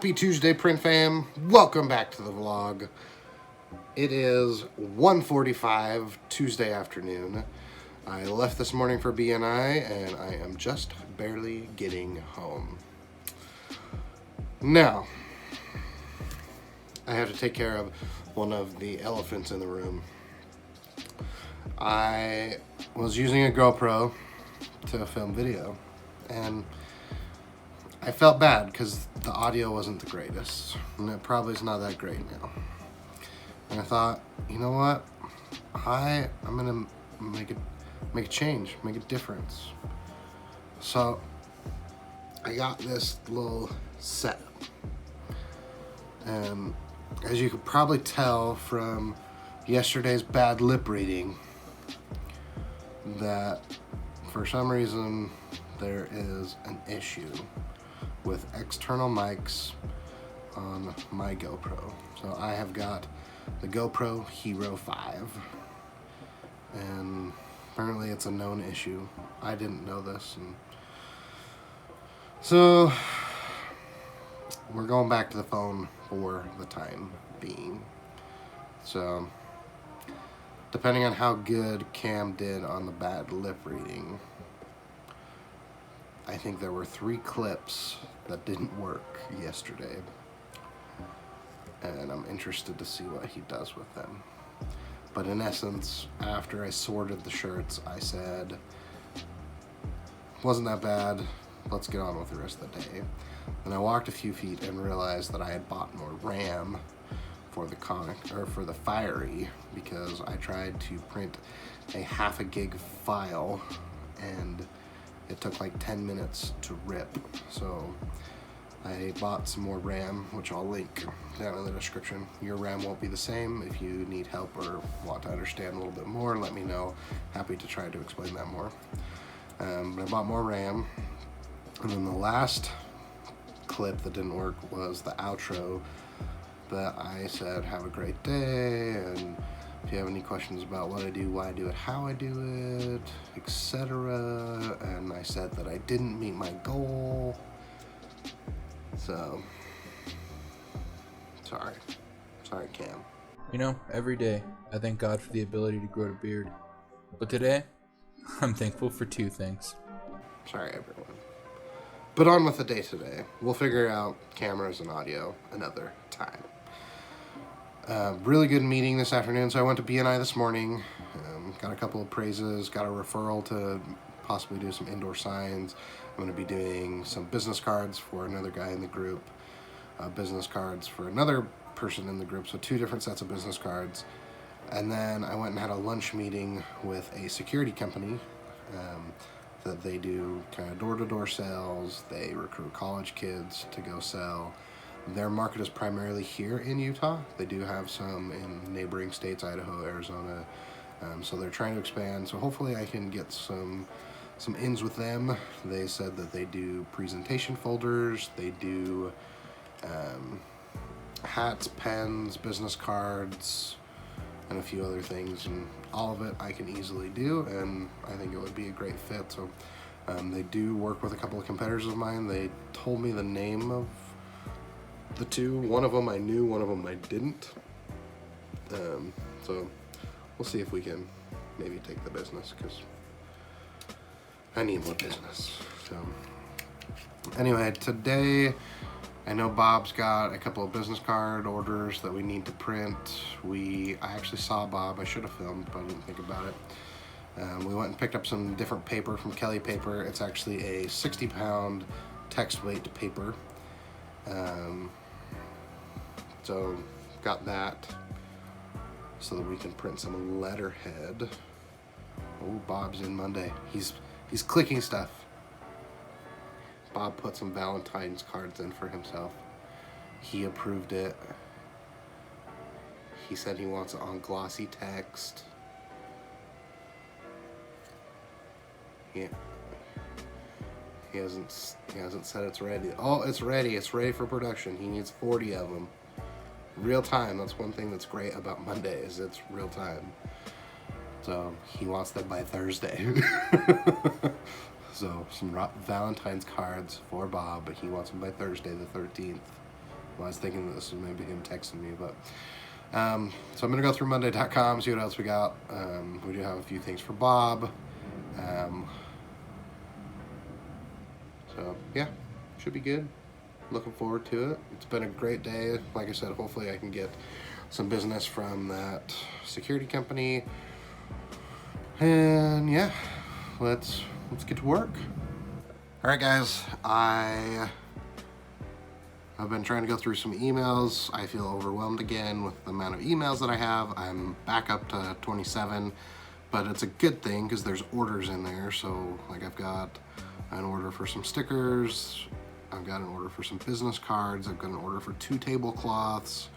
Happy Tuesday, Print Fam. Welcome back to the vlog. It is 1:45 Tuesday afternoon. I left this morning for BNI and I am just barely getting home. Now, I have to take care of one of the elephants in the room. I was using a GoPro to film video and I felt bad because the audio wasn't the greatest, and it probably is not that great now. And I thought, you know what? I'm gonna make a change, make a difference. So I got this little setup, and as you could probably tell from yesterday's bad lip reading, that for some reason there is an issue with external mics on my GoPro. So I have got the GoPro Hero 5, and apparently it's a known issue. I didn't know this, and so we're going back to the phone for the time being. So depending on how good Cam did on the bad lip reading, I think there were 3 clips that didn't work yesterday, and I'm interested to see what he does with them. But in essence, after I sorted the shirts, I said, wasn't that bad, let's get on with the rest of the day. And I walked a few feet and realized that I had bought more RAM for the for the Fiery, because I tried to print a 0.5 gig file and it took like 10 minutes to rip. So I bought some more RAM, which I'll link down in the description. Your RAM won't be the same. If you need help or want to understand a little bit more, let me know. Happy to try to explain that more. But I bought more RAM. And then the last clip that didn't work was the outro that I said, have a great day, and if you have any questions about what I do, why I do it, how I do it, etc. And I said that I didn't meet my goal. So, sorry, Cam. You know, every day I thank God for the ability to grow a beard. But today, I'm thankful for 2 things. Sorry, everyone. But on with the day today. We'll figure out cameras and audio another time. Really good meeting this afternoon. So I went to BNI this morning, got a couple of praises, got a referral to possibly do some indoor signs. I'm going to be doing some business cards for another guy in the group, business cards for another person in the group, so 2 different sets of business cards. And then I went and had a lunch meeting with a security company that they do kind of door-to-door sales. They recruit college kids to go sell. Their market is primarily here in Utah. They do have some in neighboring states, Idaho, Arizona. So they're trying to expand. So hopefully I can get some ins with them. They said that they do presentation folders. They do hats, pens, business cards, and a few other things. And all of it I can easily do, and I think it would be a great fit. So they do work with a couple of competitors of mine. They told me the name of the 2. One of them I knew, one of them I didn't. So we'll see if we can maybe take the business, because I need more business. So anyway, today I know Bob's got a couple of business card orders that we need to print. I actually saw Bob. I should have filmed, but I didn't think about it. We went and picked up some different paper from Kelly Paper. It's actually a 60-pound text weight paper. So got that so that we can print some letterhead. Oh, Bob's in Monday. He's clicking stuff. Bob put some Valentine's cards in for himself. He approved it. He said he wants it on glossy text. Yeah. He hasn't said it's ready. Oh, it's ready. It's ready for production. He needs 40 of them. Real time. That's one thing that's great about Monday, is it's real time. So he wants them by Thursday. So some Valentine's cards for Bob, but he wants them by Thursday the 13th. Well, I was thinking this was maybe him texting me, but so I'm gonna go through Monday.com, see what else we got. We do have a few things for Bob. So yeah, should be good. Looking forward to it. It's been a great day. Like I said, hopefully I can get some business from that security company. And yeah, let's get to work. All right, guys, I've been trying to go through some emails. I feel overwhelmed again with the amount of emails that I have. I'm back up to 27, but it's a good thing because there's orders in there. So like I've got an order for some stickers. I've got an order for some business cards. I've got an order for 2 tablecloths,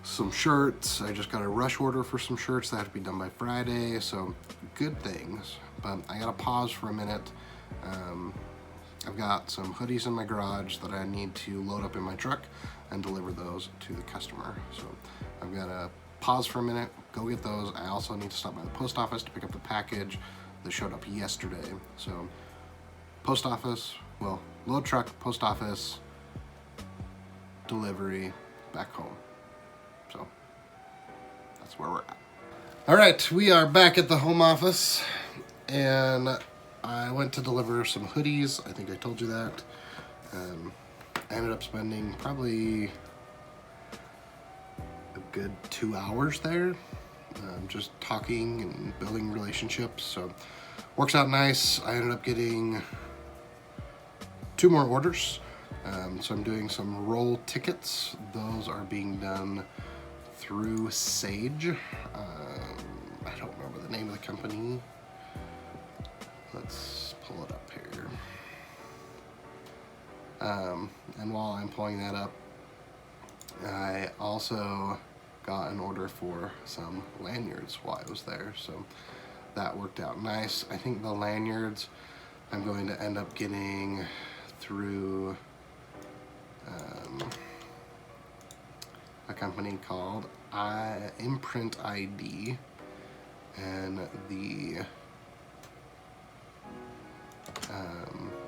some shirts. I just got a rush order for some shirts that have to be done by Friday. So good things, but I gotta pause for a minute. I've got some hoodies in my garage that I need to load up in my truck and deliver those to the customer. So I've got to pause for a minute, go get those. I also need to stop by the post office to pick up the package that showed up yesterday. So post office, well, load truck, post office, delivery, back home. So that's where we're at. All right, we are back at the home office, and I went to deliver some hoodies. I think I told you that. I ended up spending probably a good 2 hours there, just talking and building relationships. So works out nice. I ended up getting 2 more orders. So I'm doing some roll tickets. Those are being done through Sage. I don't remember the name of the company. Let's pull it up here. And while I'm pulling that up, I also got an order for some lanyards while I was there. So that worked out nice. I think the lanyards I'm going to end up getting through a company called Imprint ID, and the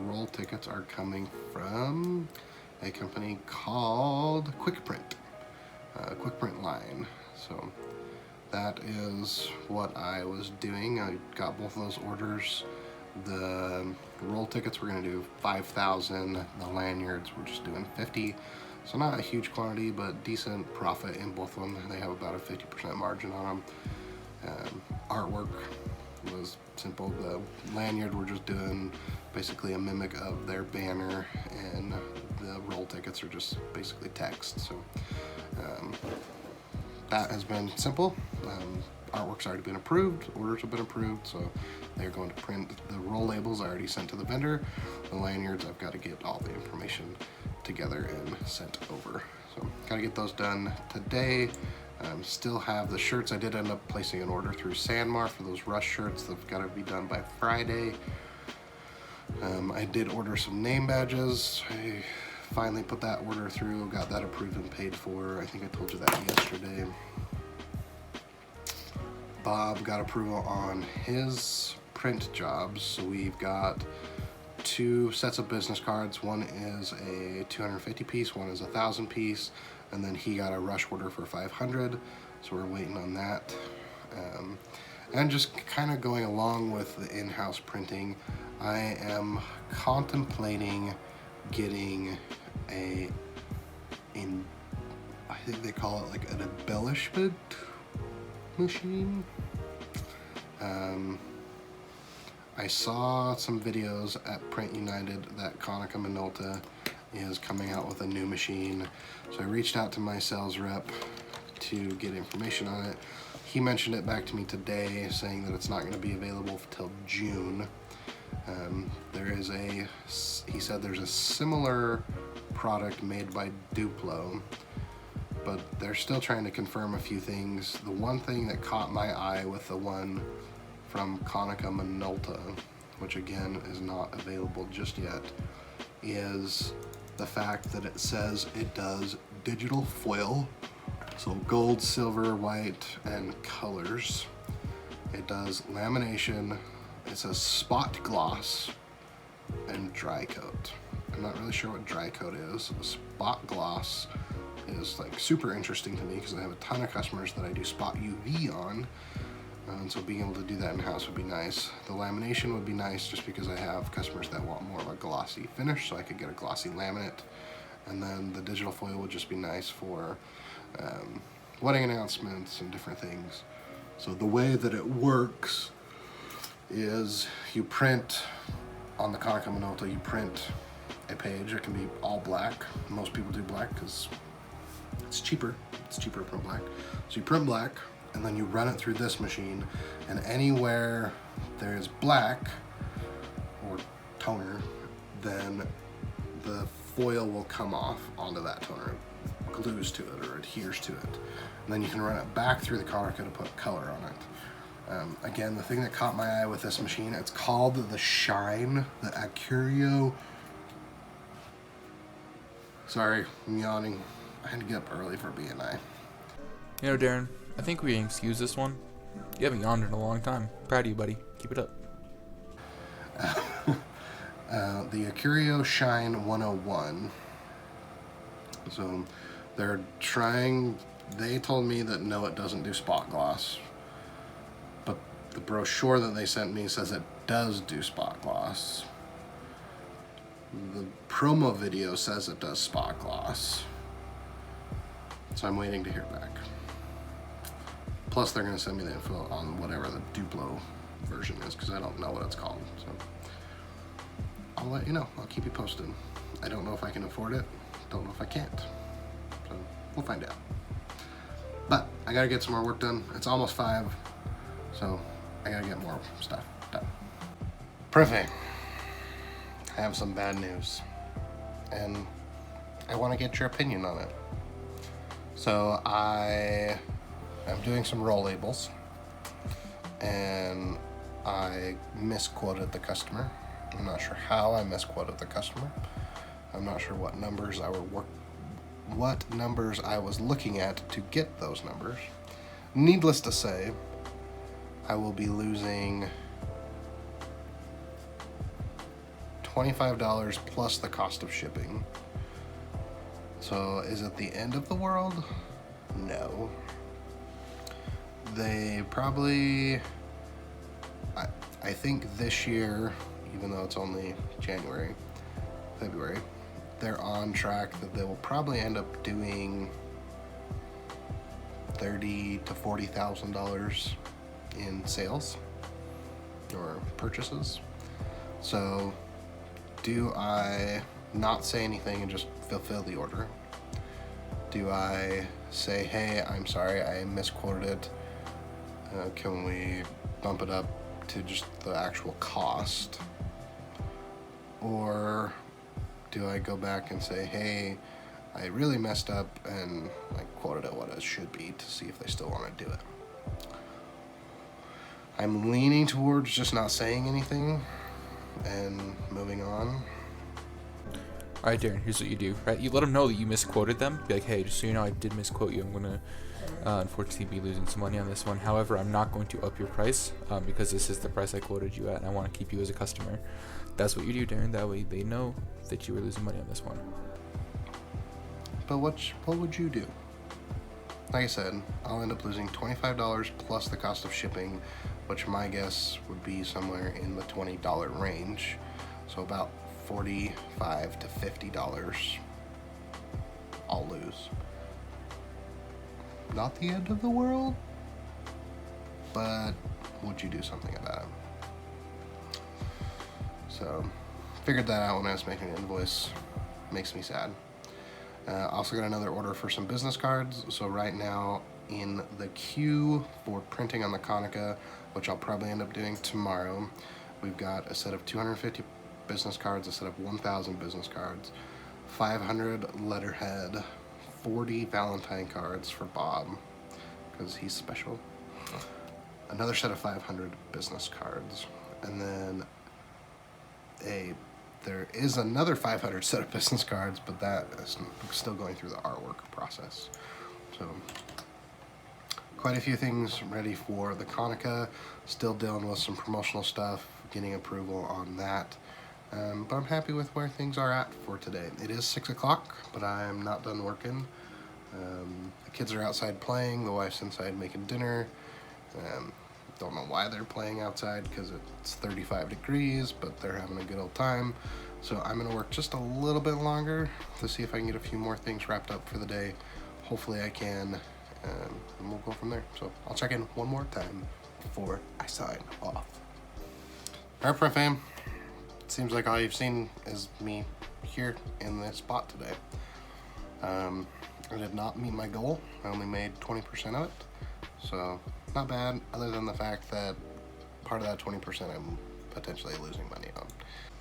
roll tickets are coming from a company called Quickprint line. So that is what I was doing. I got both of those orders. The roll tickets we're going to do 5,000. The lanyards we're just doing 50. So not a huge quantity, but decent profit in both of them. They have about a 50% margin on them. Artwork was simple. The lanyard we're just doing basically a mimic of their banner, and the roll tickets are just basically text. So that has been simple. Artwork's already been approved, orders have been approved, so they're going to print the roll labels I already sent to the vendor. The lanyards, I've got to get all the information together and sent over. So gotta get those done today. Still have the shirts. I did end up placing an order through Sanmar for those rush shirts. They've got to be done by Friday. I did order some name badges. I finally put that order through, got that approved and paid for. I think I told you that yesterday. Bob got approval on his print jobs, so we've got 2 sets of business cards. One is a 250 piece, one is a 1,000 piece, and then he got a rush order for 500, so we're waiting on that. And just kind of going along with the in-house printing, I am contemplating getting I think they call it like an embellishment machine. I saw some videos at Print United that Konica Minolta is coming out with a new machine, so I reached out to my sales rep to get information on it. He mentioned it back to me today, saying that it's not going to be available until June. He said there's a similar product made by Duplo, but they're still trying to confirm a few things. The one thing that caught my eye with the one from Konica Minolta, which again is not available just yet, is the fact that it says it does digital foil, so gold, silver, white, and colors. It does lamination, it says spot gloss, and dry coat. I'm not really sure what dry coat is. Spot gloss is like super interesting to me because I have a ton of customers that I do spot UV on. And so being able to do that in-house would be nice. The lamination would be nice just because I have customers that want more of a glossy finish, so I could get a glossy laminate. And then the digital foil would just be nice for wedding announcements and different things. So the way that it works is you print on the Konica Minolta, you print a page. It can be all black. Most people do black because it's cheaper. It's cheaper to print black. So you print black, and then you run it through this machine, and anywhere there's black or toner, then the foil will come off onto that toner. It glues to it or adheres to it. And then you can run it back through the Konica to put color on it. Again, the thing that caught my eye with this machine, it's called the Shine, the Acurio. Sorry, I'm yawning. I had to get up early for BNI. You know, Darren, I think we can excuse this one. You haven't yawned in a long time. Proud of you, buddy. Keep it up. The Acurio Shine 101. So they told me that no, it doesn't do spot gloss. But the brochure that they sent me says it does do spot gloss. The promo video says it does spot gloss. So I'm waiting to hear back. Plus they're going to send me the info on whatever the Duplo version is because I don't know what it's called. So I'll let you know. I'll keep you posted. I don't know if I can afford it. Don't know if I can't. So we'll find out. But I got to get some more work done. It's almost 5. So I got to get more stuff done. Privy. I have some bad news. And I want to get your opinion on it. So I am doing some roll labels, and I misquoted the customer. I'm not sure how I misquoted the customer. I'm not sure what numbers I was looking at to get those numbers. Needless to say, I will be losing $25 plus the cost of shipping. So is it the end of the world? No. They probably, I think this year, even though it's only February, they're on track that they will probably end up doing $30,000 to $40,000 in sales or purchases. So do I not say anything and just fulfill the order? Do I say, hey, I'm sorry, I misquoted it. Can we bump it up to just the actual cost? Or do I go back and say, hey, I really messed up and I quoted it what it should be to see if they still want to do it? I'm leaning towards just not saying anything and moving on. Alright, Darren, here's what you do, right? You let them know that you misquoted them. Be like, hey, just so you know, I did misquote you. I'm going to, unfortunately, be losing some money on this one. However, I'm not going to up your price because this is the price I quoted you at, and I want to keep you as a customer. That's what you do, Darren. That way they know that you were losing money on this one. But what would you do? Like I said, I'll end up losing $25 plus the cost of shipping, which my guess would be somewhere in the $20 range. So about $45 to $50 I'll lose. Not the end of the world, but would you do something about it? So figured that out when I was making an invoice. Makes me sad. Also got another order for some business cards. So right now in the queue for printing on the Konica, which I'll probably end up doing tomorrow, we've got a set of 250 business cards, a set of 1,000 business cards, 500 letterhead, 40 Valentine cards for Bob, because he's special, another set of 500 business cards, and then there is another 500 set of business cards, but that is still going through the artwork process. So quite a few things ready for the Konica, still dealing with some promotional stuff, getting approval on that. But I'm happy with where things are at for today. It is 6 o'clock, but I'm not done working. The kids are outside playing, the wife's inside making dinner. Don't know why they're playing outside because it's 35 degrees, but they're having a good old time. So I'm gonna work just a little bit longer to see if I can get a few more things wrapped up for the day. Hopefully I can, and we'll go from there. So I'll check in one more time before I sign off. Alright, Print Fam. It seems like all you've seen is me here in this spot today. I did not meet my goal. I only made 20% of it. So not bad, other than the fact that part of that 20% I'm potentially losing money on.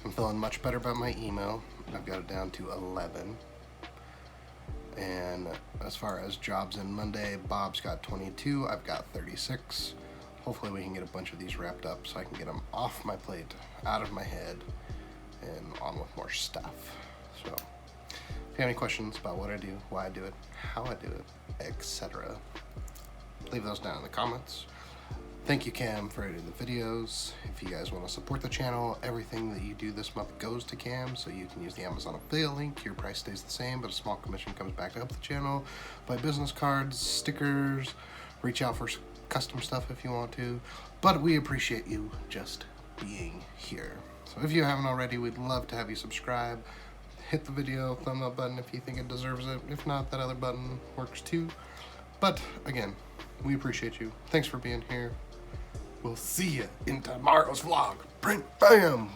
I'm feeling much better about my email. I've got it down to 11. And as far as jobs in Monday, Bob's got 22, I've got 36. Hopefully we can get a bunch of these wrapped up so I can get them off my plate, out of my head, and on with more stuff. So if you have any questions about what I do, why I do it, how I do it, etc., leave those down in the comments. Thank you, Cam, for editing the videos. If you guys want to support the channel, everything that you do this month goes to Cam, so you can use the Amazon affiliate link. Your price stays the same, but a small commission comes back up the channel. Buy business cards, stickers, reach out for custom stuff if you want to. But we appreciate you just being here. So if you haven't already, we'd love to have you subscribe. Hit the video thumb up button if you think it deserves it. If not, that other button works too. But again, we appreciate you. Thanks for being here. We'll see you in tomorrow's vlog. Print Bam!